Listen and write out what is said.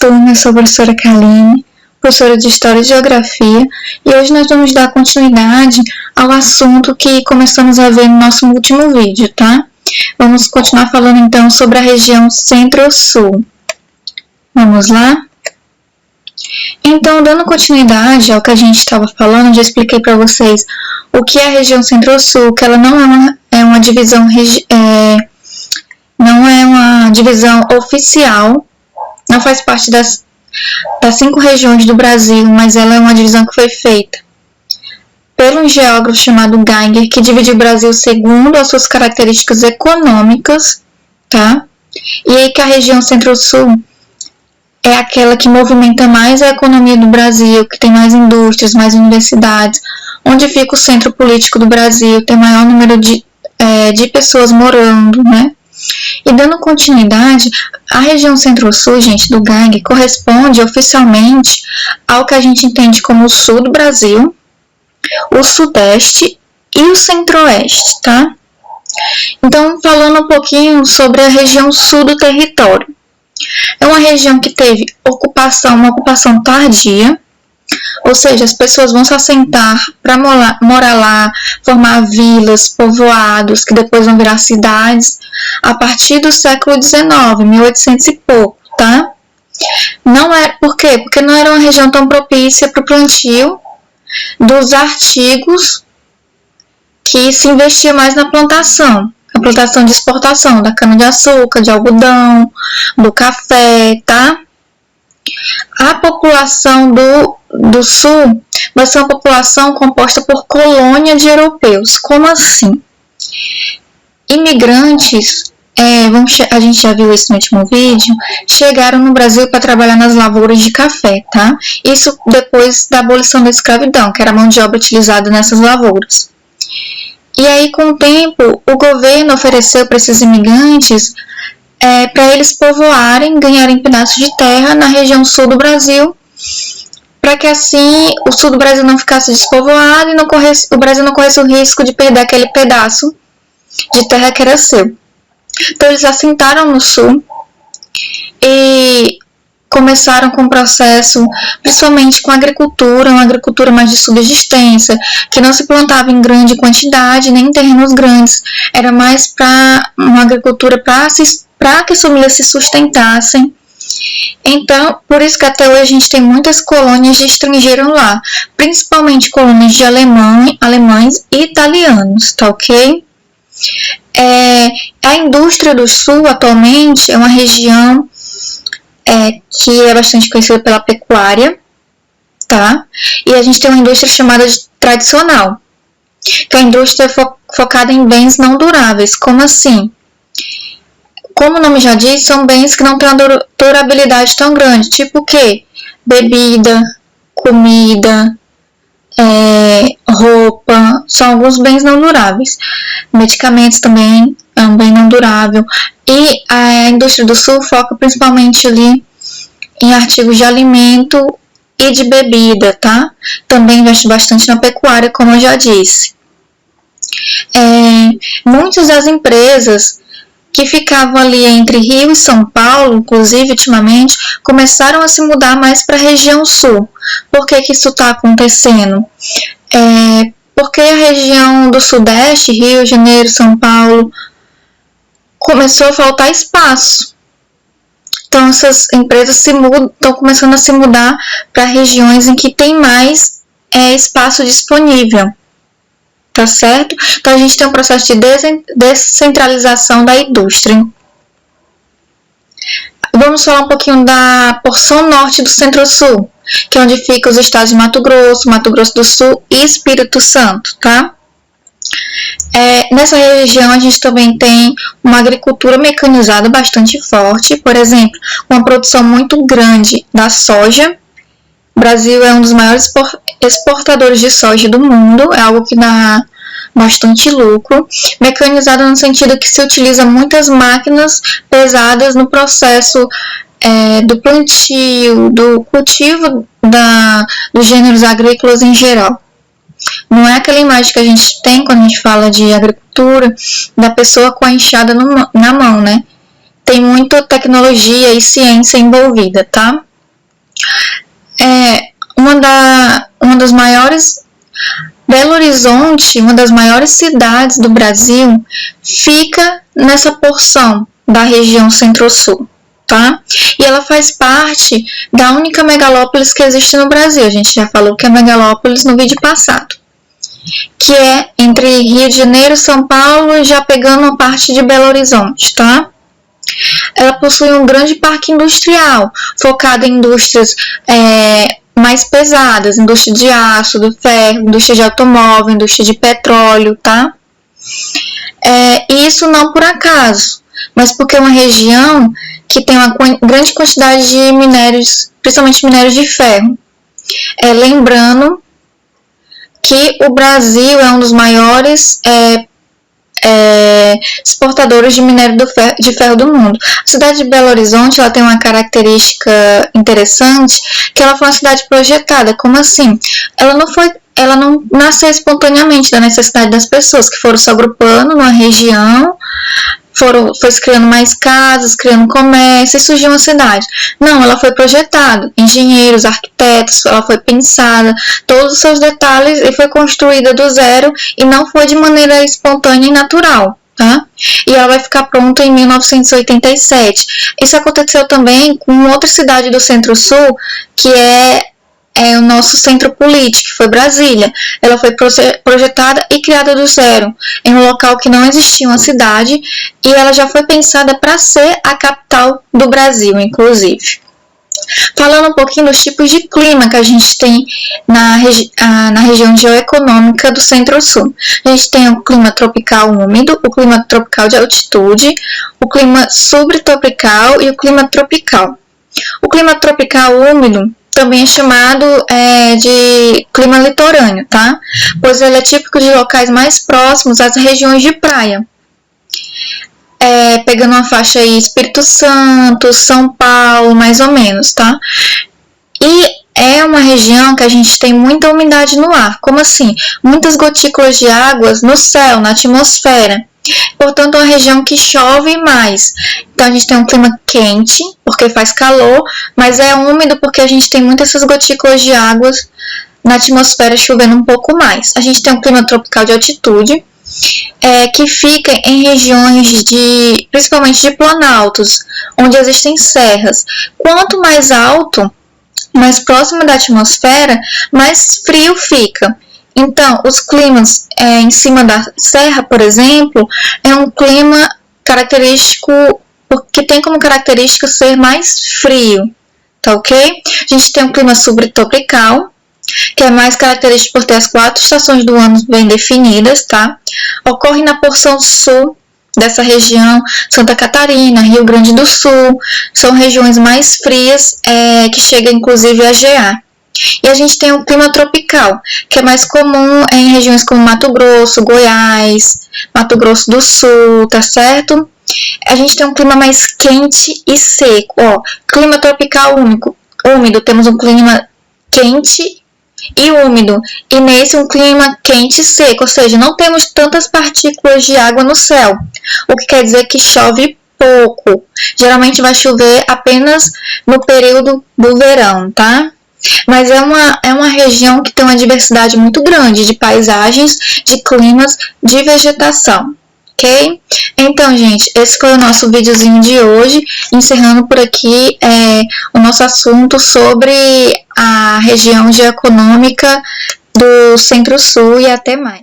turma, eu sou a professora Kaline, professora de História e Geografia, e hoje nós vamos dar continuidade ao assunto que começamos a ver no nosso último vídeo, tá? Vamos continuar falando então sobre a região Centro-Sul. Vamos lá? Então, dando continuidade ao que a gente estava falando, já expliquei para vocês o que é a região Centro-Sul, que ela não é uma divisão oficial, não faz parte das 5 regiões do Brasil, mas ela é uma divisão que foi feita por um geógrafo chamado Geiger, que dividiu o Brasil segundo as suas características econômicas, tá? E aí que a região Centro-Sul é aquela que movimenta mais a economia do Brasil, que tem mais indústrias, mais universidades, onde fica o centro político do Brasil, tem maior número de pessoas morando, né? E dando continuidade, a região Centro-Sul, gente, do Geiger, corresponde oficialmente ao que a gente entende como o sul do Brasil, o sudeste e o centro-oeste, tá? Então, falando um pouquinho sobre a região sul do território. É uma região que teve uma ocupação tardia, ou seja, as pessoas vão se assentar para morar lá, formar vilas, povoados, que depois vão virar cidades, a partir do século XIX, 1800 e pouco, tá? Por quê? Porque não era uma região tão propícia para o plantio dos artigos que se investia mais na plantação. A plantação de exportação da cana-de-açúcar, de algodão, do café, tá? A população do sul vai ser uma população composta por colônia de europeus. Como assim? Imigrantes, a gente já viu isso no último vídeo, chegaram no Brasil para trabalhar nas lavouras de café, tá? Isso depois da abolição da escravidão, que era a mão de obra utilizada nessas lavouras. E aí, com o tempo, o governo ofereceu para esses imigrantes para eles povoarem, ganharem pedaços de terra na região sul do Brasil, para que assim o sul do Brasil não ficasse despovoado e o Brasil não corresse o risco de perder aquele pedaço de terra que era seu. Então, eles assentaram no sul e começaram com o processo, principalmente com a agricultura, uma agricultura mais de subsistência, que não se plantava em grande quantidade, nem em terrenos grandes. Era mais para uma agricultura para que as famílias se sustentassem. Então, por isso que até hoje a gente tem muitas colônias de estrangeiros lá, principalmente colônias de alemães e italianos, tá ok? A indústria do sul atualmente é uma região que é bastante conhecida pela pecuária, tá? E a gente tem uma indústria chamada de tradicional, que é a indústria focada em bens não duráveis. Como assim? Como o nome já diz, são bens que não têm uma durabilidade tão grande, tipo o quê? Bebida, comida, roupa, são alguns bens não duráveis. Medicamentos também é um bem não durável. E a indústria do sul foca principalmente ali em artigos de alimento e de bebida, tá? Também investe bastante na pecuária, como eu já disse. Muitas das empresas que ficavam ali entre Rio e São Paulo, inclusive ultimamente, começaram a se mudar mais para a região sul. Por que isso está acontecendo? Porque a região do Sudeste, Rio de Janeiro, São Paulo, começou a faltar espaço. Então, essas empresas estão começando a se mudar para regiões em que tem mais espaço disponível. Tá certo? Então, a gente tem um processo de descentralização da indústria. Vamos falar um pouquinho da porção norte do Centro-Sul, que é onde ficam os estados de Mato Grosso do Sul e Espírito Santo, tá? Nessa região a gente também tem uma agricultura mecanizada bastante forte, por exemplo, uma produção muito grande da soja. O Brasil é um dos maiores exportadores de soja do mundo, é algo que dá bastante lucro. Mecanizada no sentido que se utiliza muitas máquinas pesadas no processo do plantio, do cultivo dos gêneros agrícolas em geral. Não é aquela imagem que a gente tem quando a gente fala de agricultura, da pessoa com a enxada na mão, né? Tem muita tecnologia e ciência envolvida, tá? Uma das maiores... Belo Horizonte, uma das maiores cidades do Brasil, fica nessa porção da região Centro-Sul, tá? E ela faz parte da única megalópolis que existe no Brasil. A gente já falou que é megalópolis no vídeo passado, que é entre Rio de Janeiro, São Paulo, já pegando a parte de Belo Horizonte, tá? Ela possui um grande parque industrial, focado em indústrias mais pesadas, indústria de aço, do ferro, indústria de automóvel, indústria de petróleo, tá? E isso não por acaso, mas porque é uma região que tem uma grande quantidade de minérios, principalmente minérios de ferro. Lembrando que o Brasil é um dos maiores exportadores de minério de ferro do mundo. A cidade de Belo Horizonte, ela tem uma característica interessante, que ela foi uma cidade projetada. Como assim? Ela não nasceu espontaneamente da necessidade das pessoas, que foram se agrupando numa região, foi se criando mais casas, criando comércio e surgiu uma cidade. Não, ela foi projetada, engenheiros, arquitetos, ela foi pensada, todos os seus detalhes, e foi construída do zero e não foi de maneira espontânea e natural, tá? E ela vai ficar pronta em 1987. Isso aconteceu também com outra cidade do Centro-Sul, que é o nosso centro político, que foi Brasília. Ela foi projetada e criada do zero, em um local que não existia uma cidade, e ela já foi pensada para ser a capital do Brasil, inclusive. Falando um pouquinho dos tipos de clima que a gente tem na região geoeconômica do Centro-Sul. A gente tem o clima tropical úmido, o clima tropical de altitude, o clima subtropical e o clima tropical. O clima tropical úmido também é chamado de clima litorâneo, tá? Pois ele é típico de locais mais próximos às regiões de praia. Pegando uma faixa aí Espírito Santo, São Paulo, mais ou menos, tá? E é uma região que a gente tem muita umidade no ar. Como assim? Muitas gotículas de águas no céu, na atmosfera. Portanto, é uma região que chove mais. Então, a gente tem um clima quente, porque faz calor, mas é úmido porque a gente tem muitas essas gotículas de águas na atmosfera chovendo um pouco mais. A gente tem um clima tropical de altitude, que fica em regiões principalmente de planaltos, onde existem serras. Quanto mais alto, mais próximo da atmosfera, mais frio fica. Então, os climas em cima da serra, por exemplo, é um clima característico, que tem como característica ser mais frio, tá ok? A gente tem um clima subtropical, que é mais característico por ter as 4 estações do ano bem definidas, tá? Ocorre na porção sul dessa região, Santa Catarina, Rio Grande do Sul, são regiões mais frias, que chega inclusive a gear. E a gente tem o clima tropical, que é mais comum em regiões como Mato Grosso, Goiás, Mato Grosso do Sul, tá certo? A gente tem um clima mais quente e seco, ó. Clima tropical úmido, temos um clima quente e úmido, e nesse um clima quente e seco, ou seja, não temos tantas partículas de água no céu, o que quer dizer que chove pouco. Geralmente vai chover apenas no período do verão, tá? Mas é uma região que tem uma diversidade muito grande de paisagens, de climas, de vegetação, ok? Então, gente, esse foi o nosso videozinho de hoje, encerrando por aqui o nosso assunto sobre a região geoeconômica do Centro-Sul, e até mais.